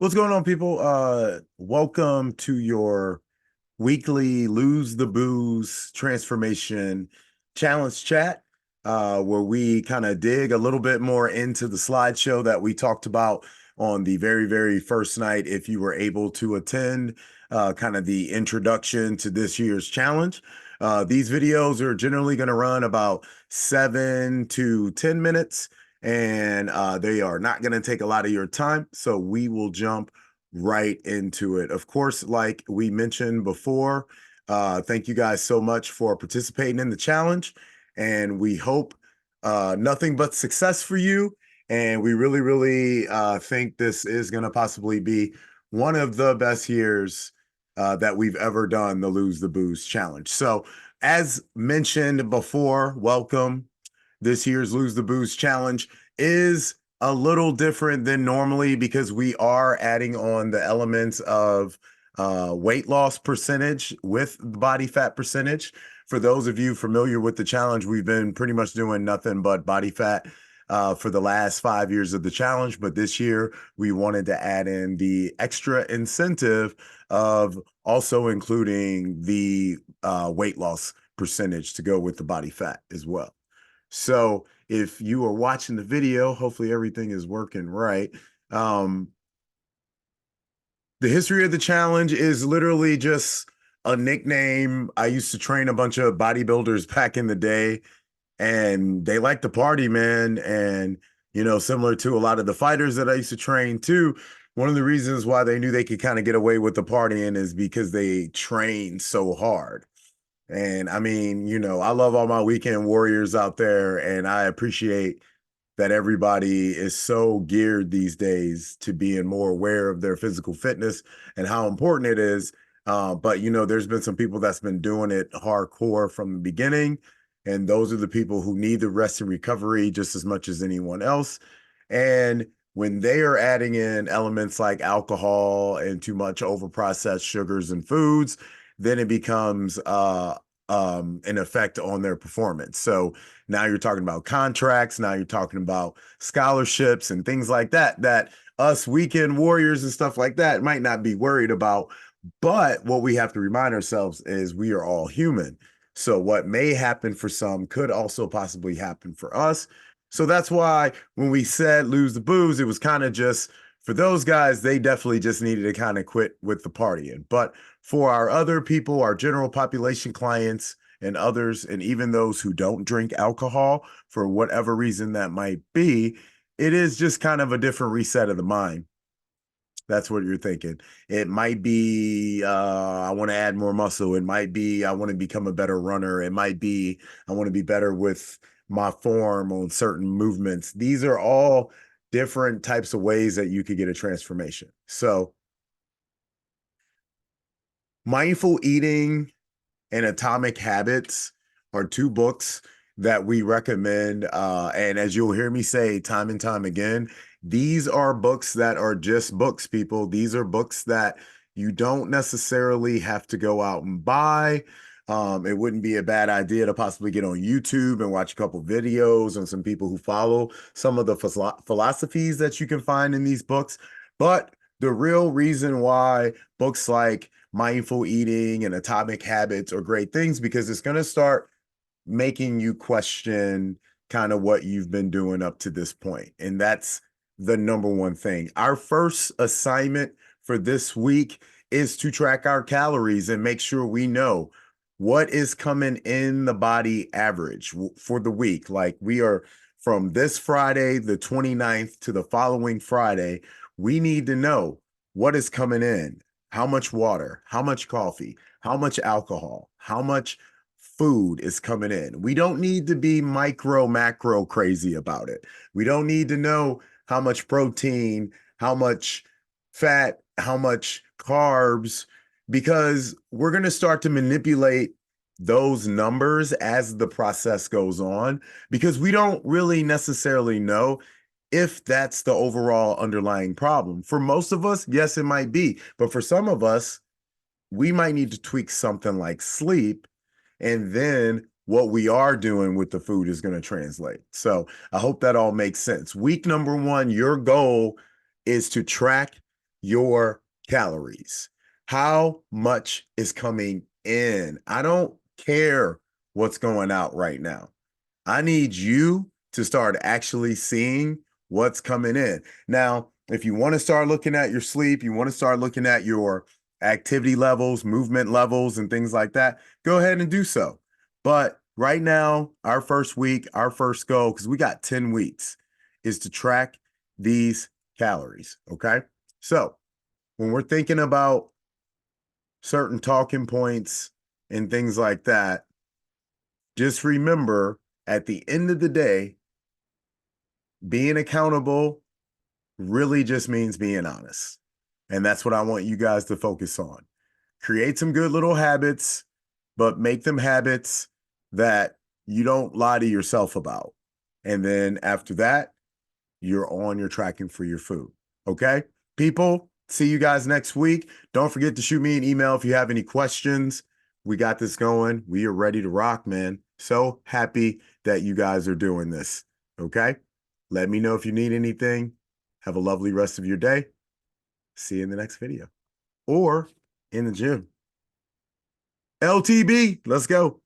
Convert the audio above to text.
What's going on, people? Welcome to your weekly Lose the Booze Transformation Challenge chat, where we kind of dig a little bit more into the slideshow that we talked about on the very first night. If you were able to attend, kind of the introduction to this year's challenge. These videos are generally going to run about 7 to 10 minutes, and they are not going to take a lot of your time. So we will jump right into it. Of course, like we mentioned before, thank you guys so much for participating in the challenge, and we hope nothing but success for you. And we really think this is going to possibly be one of the best years that we've ever done the Lose the Booze challenge. So, as mentioned before, welcome. This year's Lose the Booze challenge is a little different than normally because we are adding on the elements of weight loss percentage with body fat percentage. For those of you familiar with the challenge, we've been pretty much doing nothing but body fat for the last 5 years of the challenge. But this year, we wanted to add in the extra incentive of also including the weight loss percentage to go with the body fat as well. So if you are watching the video, hopefully everything is working right. The history of the challenge is literally just a nickname. I used to train a bunch of bodybuilders back in the day, and they like to party, man. And, similar to a lot of the fighters that I used to train too, one of the reasons why they knew they could kind of get away with the partying is because they trained so hard. And I mean, I love all my weekend warriors out there, and I appreciate that everybody is so geared these days to being more aware of their physical fitness and how important it is. But there's been some people that's been doing it hardcore from the beginning, and those are the people who need the rest and recovery just as much as anyone else. And when they are adding in elements like alcohol and too much overprocessed sugars and foods, then it becomes an effect on their performance. So now you're talking about contracts, now you're talking about scholarships and things like that, that us weekend warriors and stuff like that might not be worried about. But what we have to remind ourselves is we are all human. So what may happen for some could also possibly happen for us. So that's why when we said lose the booze, it was kind of just for those guys, they definitely just needed to kind of quit with the partying. But for our other people, our general population clients and others, and even those who don't drink alcohol for whatever reason that might be, it is just kind of a different reset of the mind. That's what you're thinking. It might be, I want to add more muscle. It might be, I want to become a better runner. It might be, I want to be better with my form on certain movements. These are all different types of ways that you could get a transformation. So, Mindful Eating and Atomic Habits are two books that we recommend. And as you'll hear me say time and time again, these are books that are just books, people. These are books that you don't necessarily have to go out and buy. It wouldn't be a bad idea to possibly get on YouTube and watch a couple videos on some people who follow some of the philosophies that you can find in these books. But the real reason why books like Mindful Eating and Atomic Habits are great things because it's going to start making you question kind of what you've been doing up to this point. And that's the number one thing. Our first assignment for this week is to track our calories and make sure we know what is coming in the body average for the week. Like we are from this Friday, the 29th, to the following Friday, we need to know what is coming in, how much water, how much coffee, how much alcohol, how much food is coming in. We don't need to be micro, macro crazy about it. We don't need to know how much protein, how much fat, how much carbs, because we're going to start to manipulate those numbers as the process goes on, because we don't really necessarily know if that's the overall underlying problem. For most of us, yes, it might be. But for some of us, we might need to tweak something like sleep, and then what we are doing with the food is going to translate. So I hope that all makes sense. Week number one, your goal is to track your calories. How much is coming in? I don't care what's going out right now. I need you to start actually seeing what's coming in. Now, if you want to start looking at your sleep, you want to start looking at your activity levels, movement levels, and things like that, go ahead and do so. But right now, our first week, our first goal, because we got 10 weeks, is to track these calories. Okay. So when we're thinking about certain talking points and things like that, just remember at the end of the day, being accountable really just means being honest. And that's what I want you guys to focus on. Create some good little habits, but make them habits that you don't lie to yourself about. And then after that, you're on your tracking for your food. Okay? People, see you guys next week. Don't forget to shoot me an email if you have any questions. We got this going. We are ready to rock, man. So happy that you guys are doing this. Okay? Let me know if you need anything. Have a lovely rest of your day. See you in the next video or in the gym. LTB, let's go.